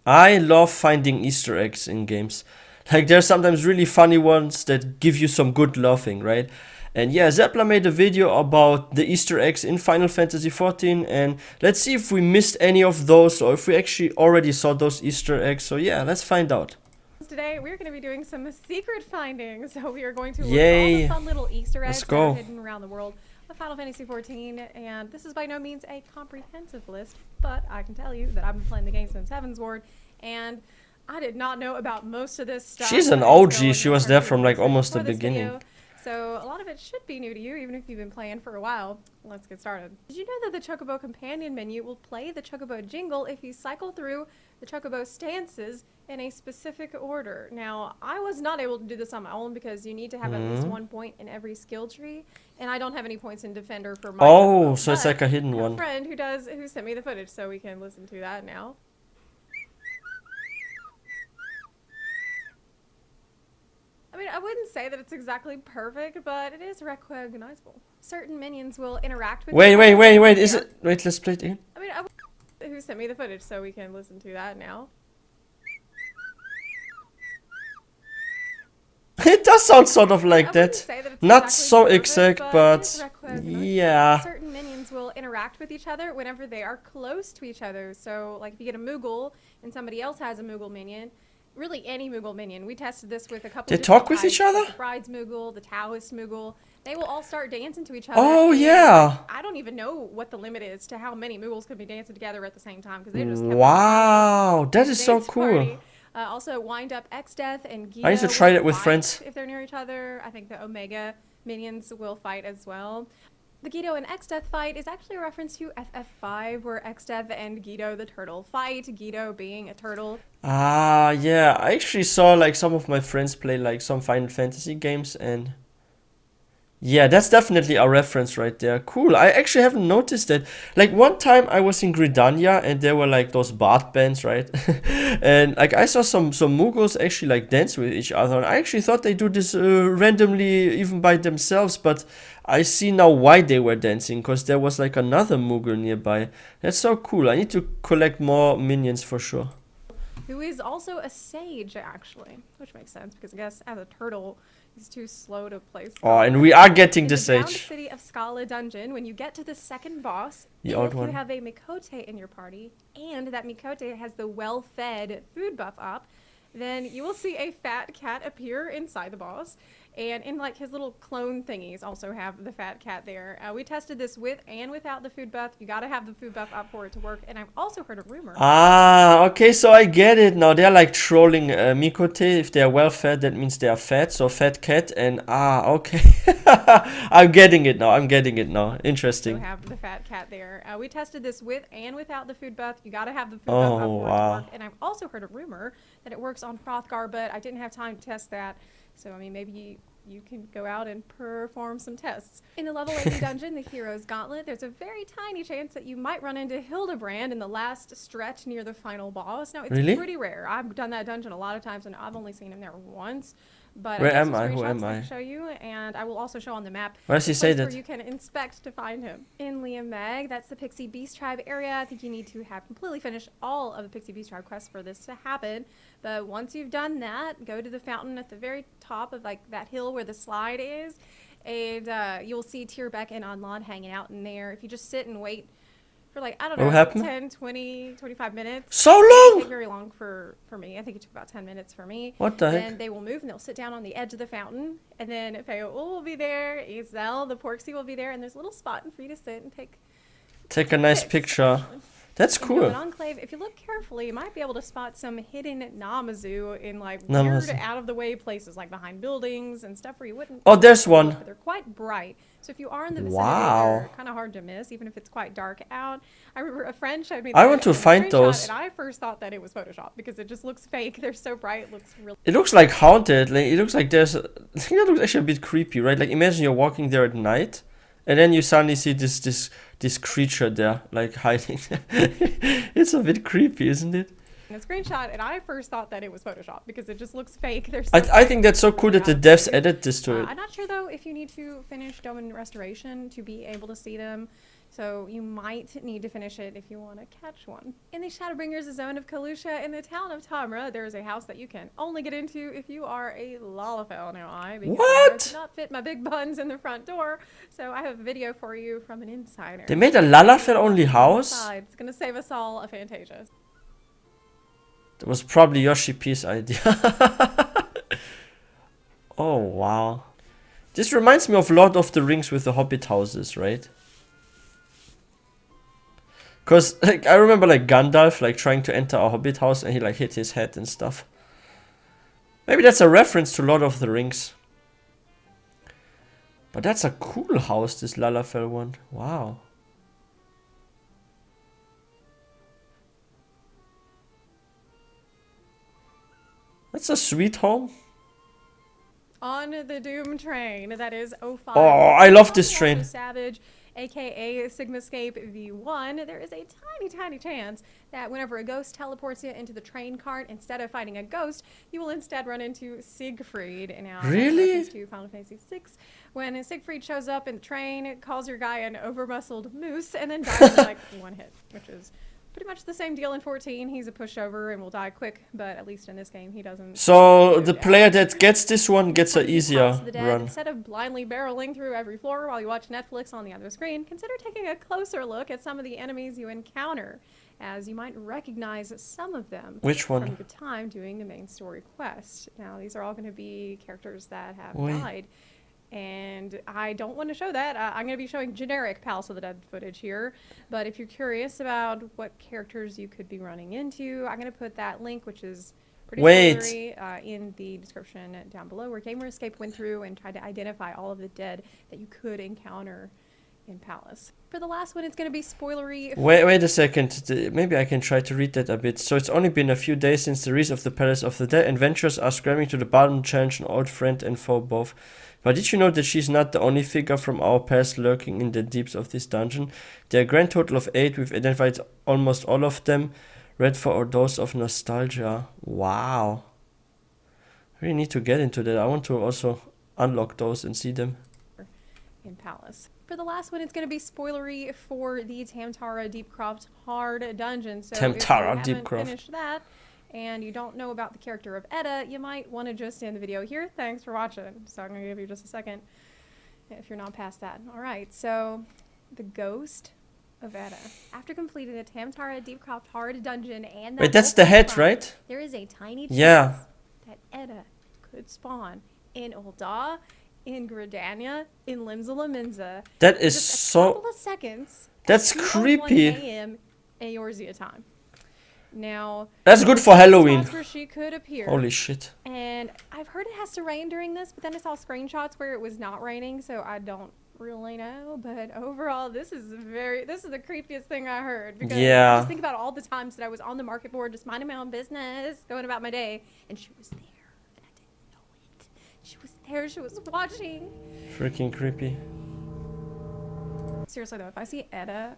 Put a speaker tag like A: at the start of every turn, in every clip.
A: I love finding Easter eggs in games. Like there's sometimes really funny ones that give you some good laughing, right? And yeah, Zepla made a video about the Easter eggs in Final Fantasy XIV, and let's see if we missed any of those or if we actually already saw those Easter eggs. So yeah, let's find out.
B: Today we're going to be doing some secret findings. So we are going to look at all the
A: Yay!
B: fun little Easter eggs
A: Let's
B: that are
A: go.
B: hidden around the world of Final Fantasy XIV. And this is by no means a comprehensive list, but I can tell you that I've been playing the game since Heaven's Ward, and I did not know about most of this stuff.
A: She's an OG. She was there from like almost the beginning.
B: So a lot of it should be new to you, even if you've been playing for a while. Let's get started. Did you know that the Chocobo companion menu will play the Chocobo jingle if you cycle through the Chocobo stances in a specific order? Now, I was not able to do this on my own because you need to have at least 1 point in every skill tree, and I don't have any points in Defender for my
A: Oh,
B: Chocobo,
A: so it's like a hidden
B: I have
A: one.
B: a friend who sent me the footage, so we can listen to that now. I mean, I wouldn't say that it's exactly perfect, but it is recognizable. Certain minions will interact with
A: Wait,
B: each
A: wait,
B: other.
A: wait, wait. Is it? Wait, let's play it again.
B: I mean, who sent me the footage, so we can listen to that now.
A: It does sound sort of like
B: I
A: that.
B: say that it's
A: Not
B: exactly
A: so
B: perfect,
A: exact,
B: it is
A: but
B: recognizable.
A: yeah.
B: Certain minions will interact with each other whenever they are close to each other. So, like, if you get a Moogle and somebody else has a Moogle minion, really any Moogle minion. We tested this with a couple
A: They
B: of different
A: talk with
B: types,
A: each other?
B: like the Bride's Moogle, the Taoist Moogle. They will all start dancing to each other.
A: Oh
B: and
A: yeah.
B: I don't even know what the limit is to how many Moogles could be dancing together at the same time because they just kept
A: Wow, that is so
B: dance
A: cool.
B: party. Also, Wind Up X-Death and Guido
A: I need to try
B: will
A: that with
B: fight
A: friends.
B: if they're near each other. I think the Omega minions will fight as well. The Guido and X-Death fight is actually a reference to FF5, where X-Death and Guido the turtle fight, Guido being a turtle.
A: Ah, yeah. I actually saw like some of my friends play like some Final Fantasy games, and yeah, that's definitely a reference right there. Cool. I actually haven't noticed that. Like one time I was in Gridania and there were like those bard bands, right? And like I saw some Mughals actually like dance with each other. And I actually thought they do this randomly even by themselves, but I see now why they were dancing, because there was like another Mughal nearby. That's so cool. I need to collect more minions for sure.
B: Who is also a sage, actually, which makes sense because I guess as a turtle, he's too slow to place.
A: Oh, and we are getting
B: In
A: the
B: the Bound
A: sage.
B: City of Scala dungeon, when you get to the second boss,
A: The
B: if
A: old
B: you
A: one.
B: have a Mikote in your party, and that Mikote has the well-fed food buff up, then you will see a fat cat appear inside the boss. And in like his little clone thingies also have the fat cat there. We tested this with and without the food buff. You gotta have the food buff up for it to work. And I've also heard a rumor.
A: Ah, okay, so I get it now. They're like trolling Mikote. If they're well fed, that means they're fat. So fat cat, and okay. I'm getting it now. I'm getting it now. Interesting.
B: So have the fat cat there. We tested this with and without the food buff. You gotta have the food buff
A: Oh,
B: up for it to
A: wow.
B: work. And I've also heard a rumor that it works on Hrothgar, but I didn't have time to test that. So I mean, maybe you can go out and perform some tests. In the level 80 dungeon, the Hero's Gauntlet, there's a very tiny chance that you might run into Hildebrand in the last stretch near the final boss. Now, it's
A: Really?
B: pretty rare. I've done that dungeon a lot of times, and I've only seen him there once. But
A: Where
B: I have
A: am
B: some
A: I? Who
B: screenshots
A: am
B: I
A: I?
B: can show you, and I will also show on the map
A: Where does he
B: the
A: say
B: place where
A: that?
B: you can inspect to find him. In Liam Mag, that's the Pixie Beast Tribe area. I think you need to have completely finished all of the Pixie Beast Tribe quests for this to happen. But once you've done that, go to the fountain at the very top of like that hill where the slide is, and you'll see Tierbeck and Anlad hanging out in there. If you just sit and wait for like, I don't
A: What
B: know,
A: happened?
B: 10, 20, 25 minutes.
A: So
B: It didn't
A: long!
B: take very long for me. I think it took about 10 minutes for me.
A: What the
B: Then
A: heck?
B: they will move and they'll sit down on the edge of the fountain. And then Feoul will be there, Isel, the Porksy will be there, and there's a little spot for you to sit and
A: Take a nice
B: pics,
A: picture.
B: actually.
A: That's
B: And, you know,
A: cool.
B: in Enclave, if you look carefully, you might be able to spot some hidden Namazu in like
A: Namazu.
B: weird, out of the way places, like behind buildings and stuff where you wouldn't.
A: Oh, there's
B: normally
A: one.
B: look, but they're quite bright. So if you are in the vicinity,
A: Wow.
B: they're kind of hard to miss, even if it's quite dark out. I remember a friend showed me.
A: I
B: that
A: want to
B: in a
A: find
B: screenshot,
A: those.
B: And I first thought that it was Photoshop because it just looks fake. They're so bright, it looks really.
A: It looks like haunted. Like, it looks like there's. I think that looks actually a bit creepy, right? Like imagine you're walking there at night, and then you suddenly see this creature there, like hiding. It's a bit creepy, isn't it?
B: In a screenshot, and I first thought that it was Photoshop because it just looks fake. They're so
A: I think that's so cool that the devs added this to it.
B: I'm not sure though if you need to finish Domain Restoration to be able to see them. So you might need to finish it if you want to catch one. In the Shadowbringers zone of Kalusha in the town of Tamra, there is a house that you can only get into if you are a Lalafell. Now, because did not fit my big buns in the front door, so I have a video for you from an insider.
A: They made a Lalafell only house?
B: It's going to save us all a Fantasia.
A: That was probably Yoshi P's idea. Oh, wow. This reminds me of Lord of the Rings with the Hobbit houses, right? Because like, I remember like Gandalf like trying to enter a Hobbit house and he like hit his head and stuff. Maybe that's a reference to Lord of the Rings. But that's a cool house, this Lalafell one. Wow. That's a sweet home.
B: On the Doom train, that is 05.
A: Oh, I love this train.
B: Savage, aka Sigmascape V1, there is a tiny chance that whenever a ghost teleports you into the train cart, instead of fighting a ghost, you will instead run into Siegfried. Now,
A: really?
B: To Final Fantasy VI, when Siegfried shows up in the train, it calls your guy an over-muscled moose, and then dies in like one hit, which is pretty much the same deal in 14. He's a pushover and will die quick, but at least in this game he doesn't.
A: So the player that gets this one gets an easier run.
B: Instead of blindly barreling through every floor while you watch Netflix on the other screen, consider taking a closer look at some of the enemies you encounter, as you might recognize some of them.
A: Which one?
B: From your time doing the main story quest. Now these are all going to be characters that have died. And I don't want to show that. I'm going to be showing generic Palace of the Dead footage here. But if you're curious about what characters you could be running into, I'm going to put that link, which is pretty spoilery, in the description down below, where Gamer Escape went through and tried to identify all of the dead that you could encounter in Palace. For the last one, it's going to be spoilery.
A: Wait a second. Maybe I can try to read that a bit. So it's only been a few days since the release of the Palace of the Dead. Adventurers are scrambling to the bottom to challenge an old friend and foe both. But did you know that she's not the only figure from our past lurking in the deeps of this dungeon? There are a grand total of 8. We've identified almost all of them. Read for a dose of nostalgia. Wow. I really need to get into that. I want to also unlock those and see them.
B: In Palace. For the last one, it's going to be spoilery for the Tamtara Deepcroft Hard Dungeon. So
A: Tamtara
B: if you haven't
A: Deepcroft.
B: finished that, and you don't know about the character of Edda, you might want to just end the video here. Thanks for watching. So I'm going to give you just a second if you're not past that. All right, so the ghost of Edda. After completing the Tamtara Deepcroft Hard Dungeon and
A: Wait, that's the head, right?
B: There is a tiny chance that Edda could spawn in Ul'dah, in Gridania, in Limsa Lominsa.
A: That is
B: just a
A: so...
B: couple of seconds.
A: That's
B: 2:01
A: creepy.
B: a.m. Eorzea time. Now,
A: that's good for Halloween.
B: Where she could appear.
A: Holy shit.
B: And I've heard it has to rain during this, but then I saw screenshots where it was not raining, so I don't really know. But overall, this is the creepiest thing I heard. Because I just think about all the times that I was on the market board just minding my own business, going about my day, and she was there, and I didn't know it. She was there, she was watching.
A: Freaking creepy.
B: Seriously though, if I see Edda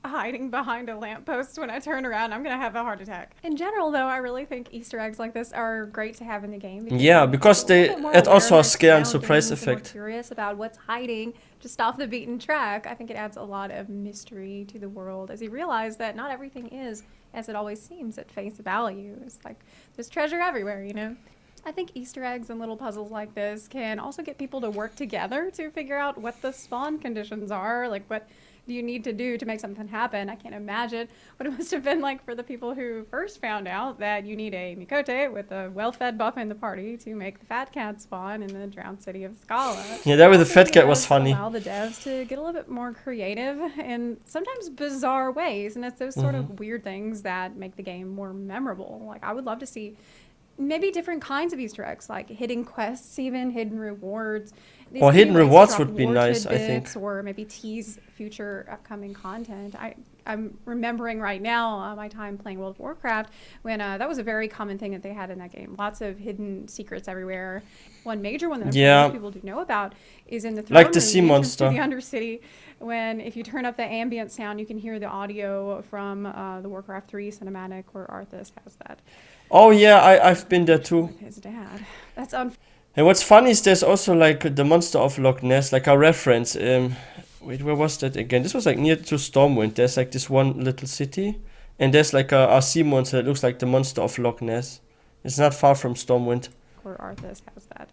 B: hiding behind a lamppost when I turn around, I'm gonna have a heart attack. In general though, I really think Easter eggs like this are great to have in the game.
A: Because they add also a scare and surprise effect.
B: Curious about what's hiding just off the beaten track. I think it adds a lot of mystery to the world as you realize that not everything is as it always seems at face value. It's like there's treasure everywhere, you know? I think Easter eggs and little puzzles like this can also get people to work together to figure out what the spawn conditions are, like what do you need to do to make something happen. I can't imagine what it must have been like for the people who first found out that you need a Mikote with a well-fed buff in the party to make the fat cat spawn in the drowned city of Scala.
A: Yeah, that with the fat cat was funny.
B: Allow the devs to get a little bit more creative in sometimes bizarre ways, and it's those sort of weird things that make the game more memorable. Like I would love to see maybe different kinds of Easter eggs, like hidden quests, even hidden rewards.
A: Or hidden rewards would be nice, I think.
B: Or maybe tease future upcoming content. I'm remembering right now my time playing World of Warcraft when that was a very common thing that they had in that game. Lots of hidden secrets everywhere. One major one that most people do know about is in the throne
A: like the
B: room,
A: sea monster.
B: the Undercity. When if you turn up the ambient sound, you can hear the audio from the Warcraft 3 cinematic where Arthas has that.
A: Oh yeah, I've been there too.
B: With his dad. That's
A: And what's funny is there's also like the monster of Loch Ness, like a reference. Wait, where was that again? This was like near to Stormwind. There's like this one little city, and there's like a sea monster that looks like the monster of Loch Ness. It's not far from Stormwind.
B: Where Arthas has that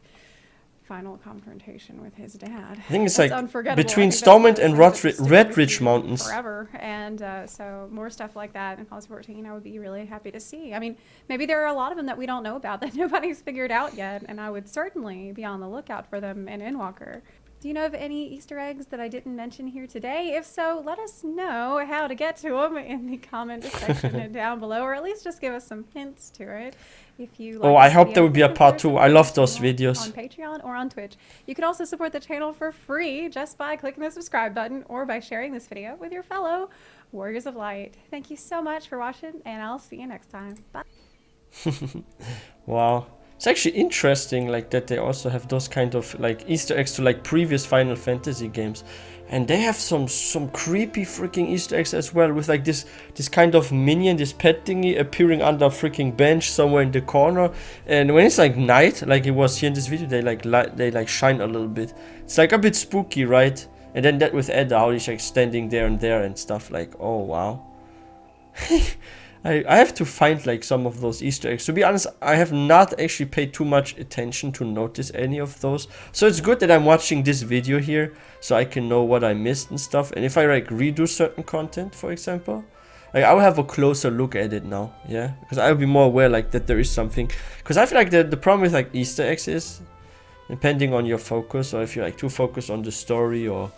B: final confrontation with his dad.
A: I think it's
B: That's
A: like
B: unforgettable.
A: between
B: I think that's
A: Stormwind
B: one
A: and
B: of those things that
A: Red
B: stick with
A: Ridge
B: you
A: Mountains.
B: forever. And so more stuff like that in Fallout 14 I would be really happy to see. I mean, maybe there are a lot of them that we don't know about that nobody's figured out yet, and I would certainly be on the lookout for them in Endwalker. Do you know of any Easter eggs that I didn't mention here today? If so, let us know how to get to them in the comment section down below, or at least just give us some hints to it. If you like
A: I
B: this
A: hope
B: video,
A: there would be a
B: please
A: part
B: consider
A: 2. I love
B: supporting
A: those
B: the channel
A: videos.
B: on Patreon or on Twitch. You can also support the channel for free just by clicking the subscribe button or by sharing this video with your fellow Warriors of Light. Thank you so much for watching, and I'll see you next time. Bye.
A: Wow. It's actually interesting like that they also have those kind of like Easter eggs to like previous Final Fantasy games. And they have some creepy freaking Easter eggs as well, with like this kind of minion, this pet thingy appearing under a freaking bench somewhere in the corner. And when it's like night, like it was here in this video, they like shine a little bit. It's like a bit spooky, right? And then that with Edda, how he's like standing there and stuff, like, oh wow. I have to find like some of those Easter eggs. To be honest, I have not actually paid too much attention to notice any of those. So it's good that I'm watching this video here, so I can know what I missed and stuff. And if I like redo certain content, for example, like I'll have a closer look at it now, yeah? Because I'll be more aware like that there is something. Because I feel like the problem with like Easter eggs is, depending on your focus, or if you're like too focused on the story, or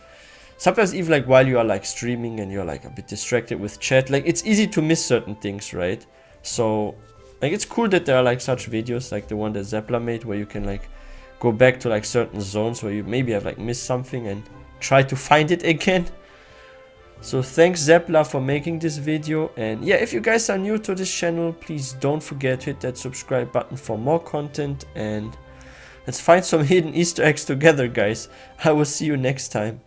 A: sometimes even like while you are like streaming and you're like a bit distracted with chat, like it's easy to miss certain things, right? So like it's cool that there are like such videos like the one that Zepla made, where you can like go back to like certain zones where you maybe have like missed something and try to find it again. So thanks Zepla for making this video. And yeah, if you guys are new to this channel, please don't forget to hit that subscribe button for more content, and let's find some hidden Easter eggs together, guys. I will see you next time.